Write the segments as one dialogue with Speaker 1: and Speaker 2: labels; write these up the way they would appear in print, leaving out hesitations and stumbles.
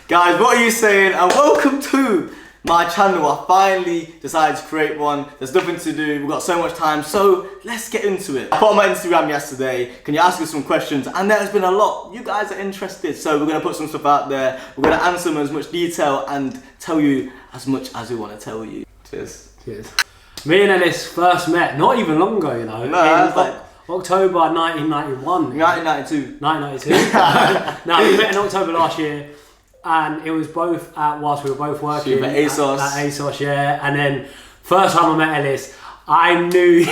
Speaker 1: Guys, what are you saying? And welcome to my channel. I finally decided to create one. There's nothing to do. We've got so much time, so let's get into it. I put on my Instagram yesterday. Can you ask us some questions? And there's been a lot. You guys are interested, so we're gonna put some stuff out there. We're gonna answer them in as much detail and tell you as much as we want to tell you. Cheers.
Speaker 2: Cheers. Me and Ellis first met not even long ago, you know.
Speaker 1: No, it's like
Speaker 2: October 1991.
Speaker 1: 1992.
Speaker 2: 1992. No, we met in October last year, and it was both whilst we were both working
Speaker 1: at asos.
Speaker 2: At asos, yeah. And then first time I met Ellis, I knew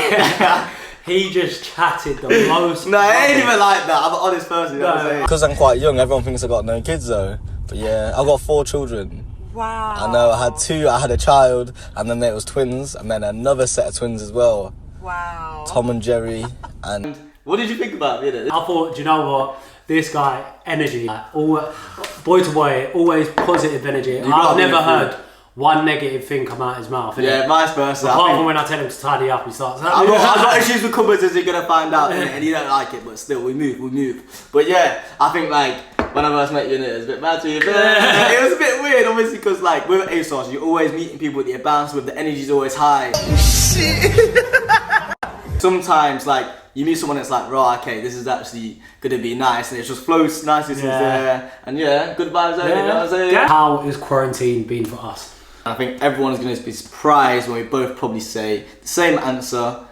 Speaker 2: he just chatted the most.
Speaker 1: No, it ain't even like that. I'm an honest person. You know what I'm saying? Because I'm quite young, everyone thinks I got no kids though. But yeah, I've got 4 children.
Speaker 3: Wow.
Speaker 1: I know. I had 2. I had a child, and then there was twins, and then another set of twins as well.
Speaker 3: Wow.
Speaker 1: Tom and Jerry. And what did you think about it?
Speaker 2: I thought, do you know what? This guy, energy, boy to boy, always positive energy. I've never heard one negative thing come out his mouth.
Speaker 1: Yeah, vice versa.
Speaker 2: Apart from when I tell him to tidy up, he starts.
Speaker 1: I've got issues with cupboards, as you're gonna find out, and you don't like it, but still, we move. But yeah, I think like when I first met you, it was a bit mad to you. It was a bit weird, obviously, because like with ASOS, you're always meeting people that you bounce with. The energy's always high. Shit. Sometimes like you meet someone that's like, right, okay, this is actually gonna be nice, and it just flows nicely since there, and yeah, good vibes over, you know what I'm saying?
Speaker 2: How has quarantine been for us?
Speaker 1: I think everyone's gonna be surprised when we both probably say the same answer.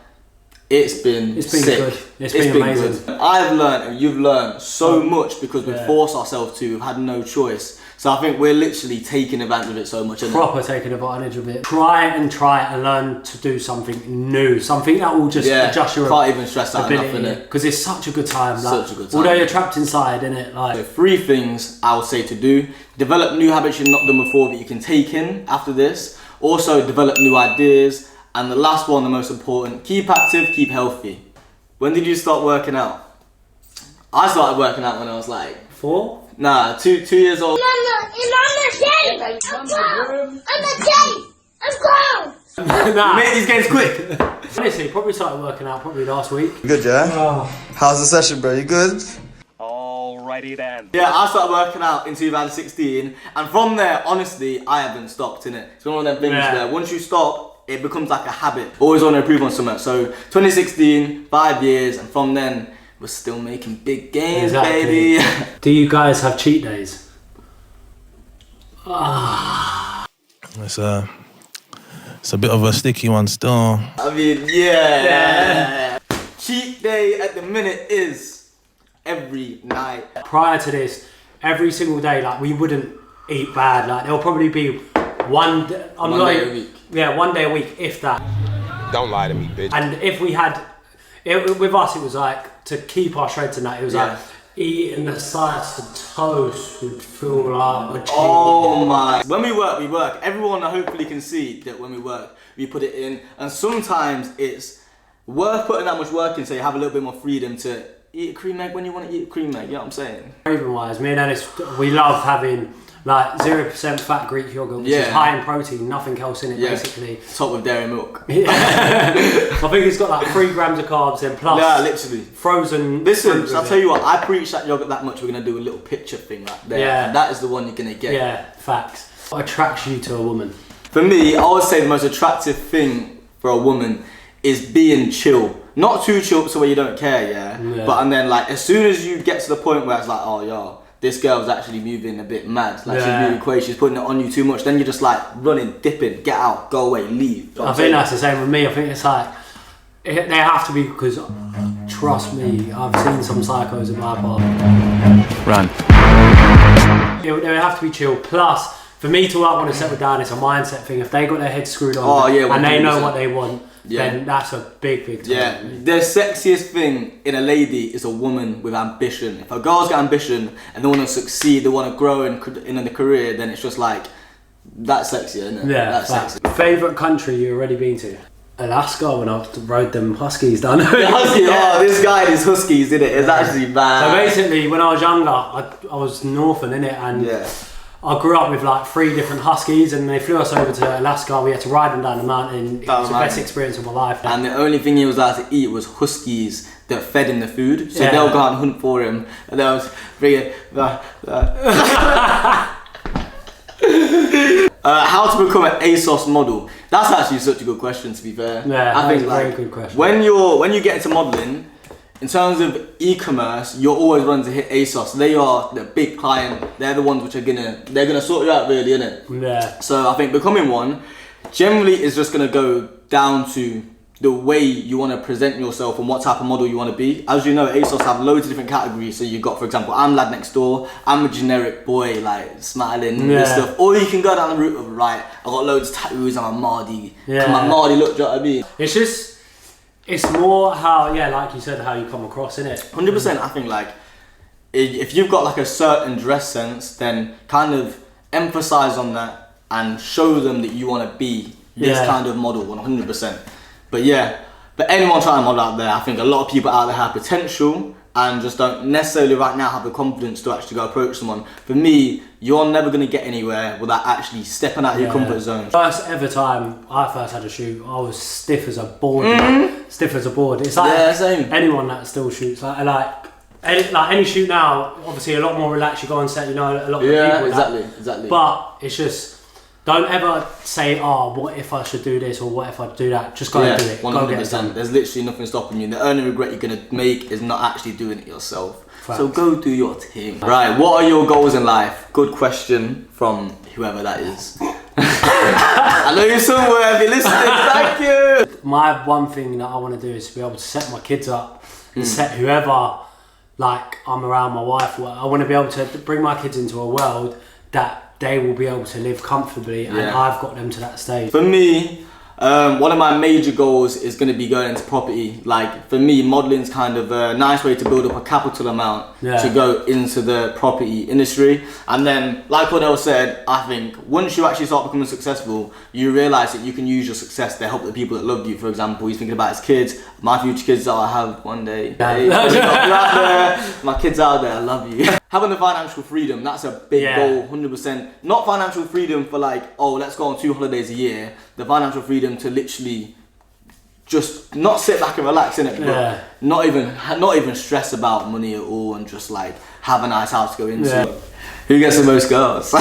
Speaker 1: It's been sick.
Speaker 2: Good. It's been amazing.
Speaker 1: Good. I've learned, and you've learned so much because we've forced ourselves to. We've had no choice. So I think we're literally taking advantage of it so much.
Speaker 2: Proper taking advantage of it. Try and learn to do something new. Something that will just adjust your
Speaker 1: can't even stress that enough, innit?
Speaker 2: Because it's such a good time.
Speaker 1: Such a good time.
Speaker 2: Although you're trapped inside, innit? Like,
Speaker 1: so 3 things I would say to do. Develop new habits you've not done before that you can take in after this. Also develop new ideas. And the last one, the most important, keep active, keep healthy. When did you start working out? I started working out when I was like
Speaker 2: 4?
Speaker 1: Nah, 2 years old.
Speaker 4: I'm grown.
Speaker 1: Nah. Make these games quick.
Speaker 2: Honestly, probably started working out probably last week.
Speaker 5: You good, yeah? Oh. How's the session, bro? You good?
Speaker 6: Alrighty then.
Speaker 1: Yeah, I started working out in 2016, and from there, honestly, I haven't stopped, innit? It's one of them things where once you stop, it becomes like a habit. Always want to improve on something. So 2016, 5 years, and from then, we're still making big gains, baby.
Speaker 2: Do you guys have cheat days?
Speaker 7: It's a bit of a sticky one still.
Speaker 1: I mean, yeah. Cheat day at the minute is every night.
Speaker 2: Prior to this, every single day, like we wouldn't eat bad. Like there'll probably be one day a week. Yeah, 1 day a week, if that.
Speaker 6: Don't lie to me, bitch.
Speaker 2: And if we had, with us, it was like to keep our shreds and that. It was like eating the sides to toast would feel like a cheat.
Speaker 1: Oh my! When we work. Everyone hopefully can see that when we work, we put it in, and sometimes it's worth putting that much work in so you have a little bit more freedom to eat a cream egg when you want to eat a cream egg. You know what I'm saying?
Speaker 2: Craving wise, me and Ellis, we love having like 0% fat Greek yogurt, which is high in protein, nothing else in it basically.
Speaker 1: Top with dairy milk.
Speaker 2: I think it's got like 3 grams of carbs and plus
Speaker 1: literally
Speaker 2: frozen.
Speaker 1: Listen, I'll tell you what, I preach that yogurt that much, we're going to do a little picture thing right there.
Speaker 2: Yeah.
Speaker 1: And that is the one you're going to get.
Speaker 2: Yeah, facts. What attracts you to a woman?
Speaker 1: For me, I would say the most attractive thing for a woman is being chill. Not too chill so where you don't care, but and then like as soon as you get to the point where it's like, oh yo, this girl's actually moving a bit mad. Like she's moving crazy, she's putting it on you too much. Then you're just like running, dipping, get out, go away, leave.
Speaker 2: I think that's the same with me. I think it's like, they have to be, because trust me, I've seen some psychos in my part.
Speaker 7: Run.
Speaker 2: They have to be chill. Plus, for me to want to settle down, it's a mindset thing. If they got their head screwed on and they know what they want, then that's a big time.
Speaker 1: Yeah, the sexiest thing in a lady is a woman with ambition. If a girl's got ambition and they want to succeed, they want to grow in the career, then it's just like, that's sexy, isn't it?
Speaker 2: Yeah,
Speaker 1: that's sexy.
Speaker 2: Favourite country you've already been to? Alaska, when I rode them huskies down there.
Speaker 1: This guy and his huskies, did it? It's actually bad.
Speaker 2: So basically, when I was younger, I was northern, innit? And I grew up with like 3 different huskies, and they flew us over to Alaska. We had to ride them down the mountain. It was the best experience of my life.
Speaker 1: And the only thing he was allowed to eat was huskies that fed him the food. So they'll go out and hunt for him. And they was bringing How to become an ASOS model? That's actually such a good question, to be fair.
Speaker 2: Yeah,
Speaker 1: I think
Speaker 2: a
Speaker 1: like
Speaker 2: very good question.
Speaker 1: when you get into modeling, in terms of e-commerce, you're always running to hit ASOS. They are the big client. They're the ones which are gonna sort you out, really, innit?
Speaker 2: Yeah.
Speaker 1: So I think becoming one generally is just gonna go down to the way you want to present yourself and what type of model you want to be. As you know, ASOS have loads of different categories. So you've got, for example, I'm lad next door. I'm a generic boy, like smiling and stuff. Or you can go down the route of, right, I got loads of tattoos. I'm a Mardy.
Speaker 2: Yeah.
Speaker 1: My Mardy look, do you know what I mean?
Speaker 2: It's just, it's more how, like you said, how you come across, innit?
Speaker 1: 100%. I think like if you've got like a certain dress sense, then kind of emphasize on that and show them that you want to be this kind of model. 100%. But anyone trying to model out there, I think a lot of people out there have potential and just don't necessarily right now have the confidence to actually go approach someone. For me, you're never going to get anywhere without actually stepping out of your comfort zone.
Speaker 2: First ever time I first had a shoot, I was stiff as a board. Stiff as a board. It's like anyone that still shoots, like any shoot now, obviously a lot more relaxed. You go on set, you know, a lot of people.
Speaker 1: Exactly.
Speaker 2: But it's just, don't ever say, oh, what if I should do this or what if I do that? Just go and do it.
Speaker 1: 100%.
Speaker 2: Go get it done.
Speaker 1: There's literally nothing stopping you. The only regret you're going to make is not actually doing it yourself.
Speaker 2: Facts.
Speaker 1: So go do your thing. Right, what are your goals in life? Good question from whoever that is. I know you're somewhere, if you're listening, thank you.
Speaker 2: My one thing that I want to do is to be able to set my kids up and set whoever, like I'm around my wife, I want to be able to bring my kids into a world that they will be able to live comfortably and I've got them to that stage.
Speaker 1: For me, one of my major goals is going to be going into property. Like for me, modeling's kind of a nice way to build up a capital amount to go into the property industry. And then, like Cordell said, I think once you actually start becoming successful, you realise that you can use your success to help the people that love you. For example, he's thinking about his kids, my future kids that I have one day. Hey, my kids out there, I love you. Having the financial freedom, that's a big goal, 100%. Not financial freedom for like, oh, let's go on 2 holidays a year. The financial freedom to literally just not sit back and relax, innit? But not even stress about money at all and just like have a nice house to go into. Who gets the most girls?
Speaker 2: You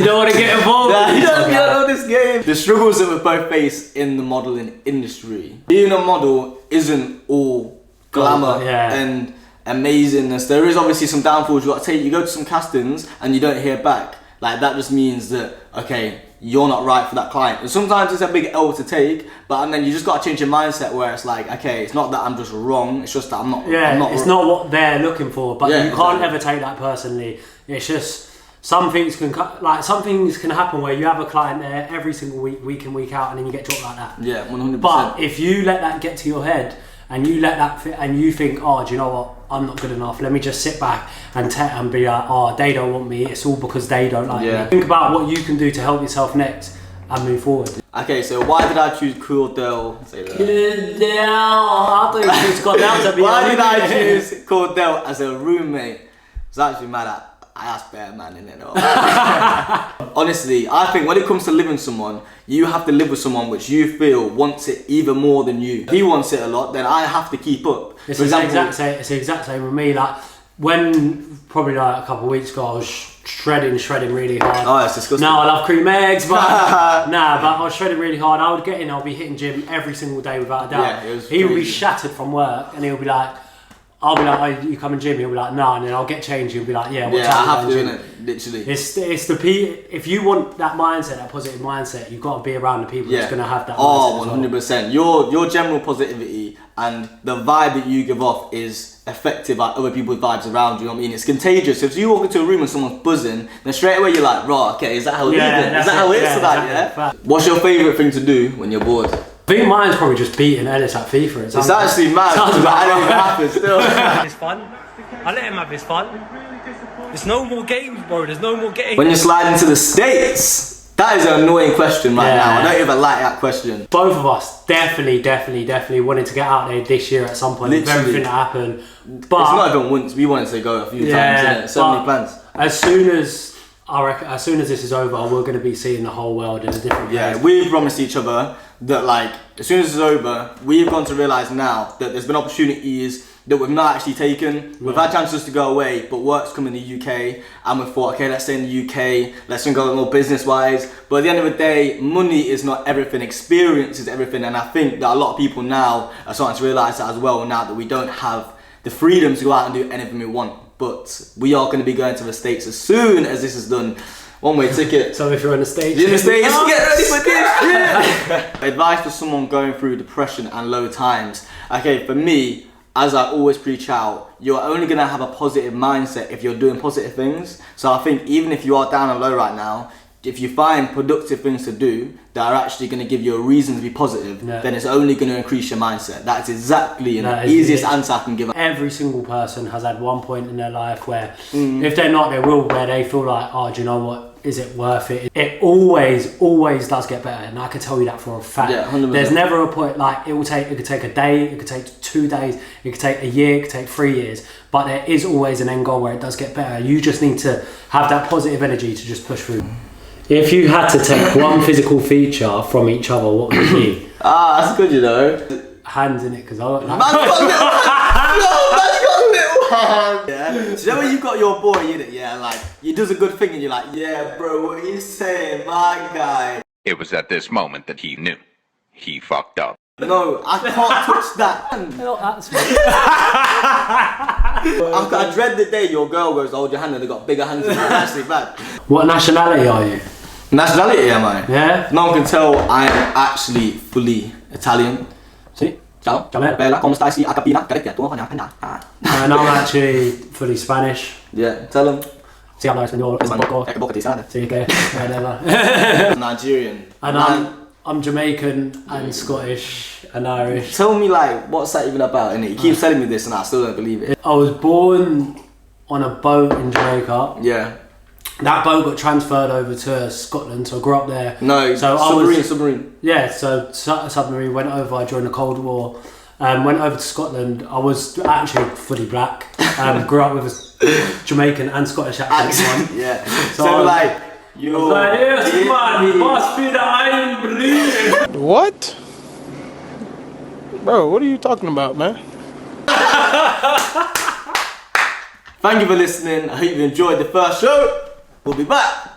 Speaker 2: don't want to get involved.
Speaker 1: You don't know this game. The struggles that we both face in the modelling industry. Being a model isn't all glamour and amazingness. There is obviously some downfalls you got to take. You go to some castings and you don't hear back. Like that just means that, okay, you're not right for that client. And sometimes it's a big L to take, but and then you just got to change your mindset where it's like, okay, it's not that I'm just wrong, it's just that I'm not
Speaker 2: it's not what they're looking for, but you can't ever take that personally. It's just some things can happen where you have a client there every single week in, week out, and then you get dropped like that.
Speaker 1: Yeah, 100%.
Speaker 2: But if you let that get to your head and you let that fit and you think, oh, do you know what, I'm not good enough, let me just sit back and be like, oh, they don't want me, it's all because they don't like me. Think about what you can do to help yourself next and move forward.
Speaker 1: Okay, so why did I choose Cordell? Say that.
Speaker 2: I thought you choose Cordell to be
Speaker 1: Why did I choose Cordell as a roommate? It's actually mad at I asked Bear Man in it. Honestly, I think when it comes to living with someone, you have to live with someone which you feel wants it even more than you. If he wants it a lot, then I have to keep up.
Speaker 2: It's the exact same with me. Like when probably like a couple of weeks ago, I was shredding really hard.
Speaker 1: Oh, it's disgusting.
Speaker 2: Now I love cream eggs, but but I was shredding really hard. I would get in, I'll be hitting gym every single day without a doubt.
Speaker 1: Yeah,
Speaker 2: he would be shattered from work, and he'll be like, I'll be like, oh, you come in gym? He'll be like, no, and then I'll get changed. He'll be like, yeah, what time?
Speaker 1: I have to, innit? Literally.
Speaker 2: If you want that mindset, that positive mindset, you've got to be around the people that's going to have that mindset.
Speaker 1: Oh, 100%. Your general positivity and the vibe that you give off is effective at other people's vibes around you. You know what I mean? It's contagious. If you walk into a room and someone's buzzing, then straight away you're like, right, okay, is that how it is? Is that how it is tonight? What's your favourite thing to do when you're bored?
Speaker 2: I think mine's probably just beating Ellis at FIFA.
Speaker 1: It's actually mad. I don't even happen still.
Speaker 3: It's fun. I let him have his fun. There's no more games, bro. There's no more games.
Speaker 1: When you slide into the States, that is an annoying question right now. I don't even like that question.
Speaker 2: Both of us definitely wanted to get out there this year at some point. Literally. With everything that happened. But
Speaker 1: it's not even once. We wanted to go a few times, innit? So many plans.
Speaker 2: As soon as this is over, we're going to be seeing the whole world in a different place.
Speaker 1: Yeah, we've promised each other that, like, as soon as it's over, we've gone to realise now that there's been opportunities that we've not actually taken. We've had chances to go away, but work's come in the UK, and we thought, okay, let's stay in the UK, let's go more business-wise. But at the end of the day, money is not everything, experience is everything, and I think that a lot of people now are starting to realise that as well, now that we don't have the freedom to go out and do anything we want. But we are going to be going to the States as soon as this is done. One-way ticket.
Speaker 2: So if you're in the States,
Speaker 1: get ready for this shit. Advice for someone going through depression and low times. Okay, for me, as I always preach out, you're only gonna have a positive mindset if you're doing positive things. So I think even if you are down and low right now, if you find productive things to do that are actually going to give you a reason to be positive, then it's only going to increase your mindset. That's exactly the easiest answer I can give.
Speaker 2: Every single person has had one point in their life where, if they're not, they will, where they feel like, oh, do you know what? Is it worth it? It always does get better, and I can tell you that for a fact.
Speaker 1: Yeah, 100%.
Speaker 2: There's never a point like it could take a day, it could take 2 days, it could take a year, it could take 3 years, but there is always an end goal where it does get better. You just need to have that positive energy to just push through. If you had to take one physical feature from each other, what would it be?
Speaker 1: That's good, you know.
Speaker 2: Hands in it, because I like
Speaker 1: Man's got a little hand. No, man's got a little hand. Yeah. So you know when you got your boy in it, yeah, like he does a good thing and you're like, yeah, bro, what are you saying, my guy?
Speaker 8: It was at this moment that he knew. He fucked up.
Speaker 1: No, I can't touch that hand.
Speaker 2: No, that's me.
Speaker 1: I dread the day your girl goes to hold your hand and they got bigger hands than you. That's actually bad.
Speaker 2: What nationality are you?
Speaker 1: Nationality am I?
Speaker 2: Yeah.
Speaker 1: No one can tell I am actually fully Italian.
Speaker 2: See?
Speaker 1: Ciao. Bella, come stai? Si, a capina?
Speaker 2: And I'm actually fully Spanish.
Speaker 1: Yeah, tell them.
Speaker 2: Si habla español. Sí, que whatever.
Speaker 1: Nigerian.
Speaker 2: And I'm Jamaican and Scottish and Irish.
Speaker 1: Tell me, like, what's that even about, innit? You keep telling me this and I still don't believe it.
Speaker 2: I was born on a boat in Jamaica.
Speaker 1: Yeah.
Speaker 2: That boat got transferred over to Scotland, so I grew up there.
Speaker 1: No,
Speaker 2: so
Speaker 1: submarine.
Speaker 2: Yeah, so submarine, went over during the Cold War. Went over to Scotland. I was actually fully black. Grew up with a Jamaican and Scottish accent.
Speaker 1: Yeah. So like, yo.
Speaker 2: Yes, man, must be the iron breed.
Speaker 9: What? Bro, what are you talking about, man?
Speaker 1: Thank you for listening. I hope you enjoyed the first show. We'll be back.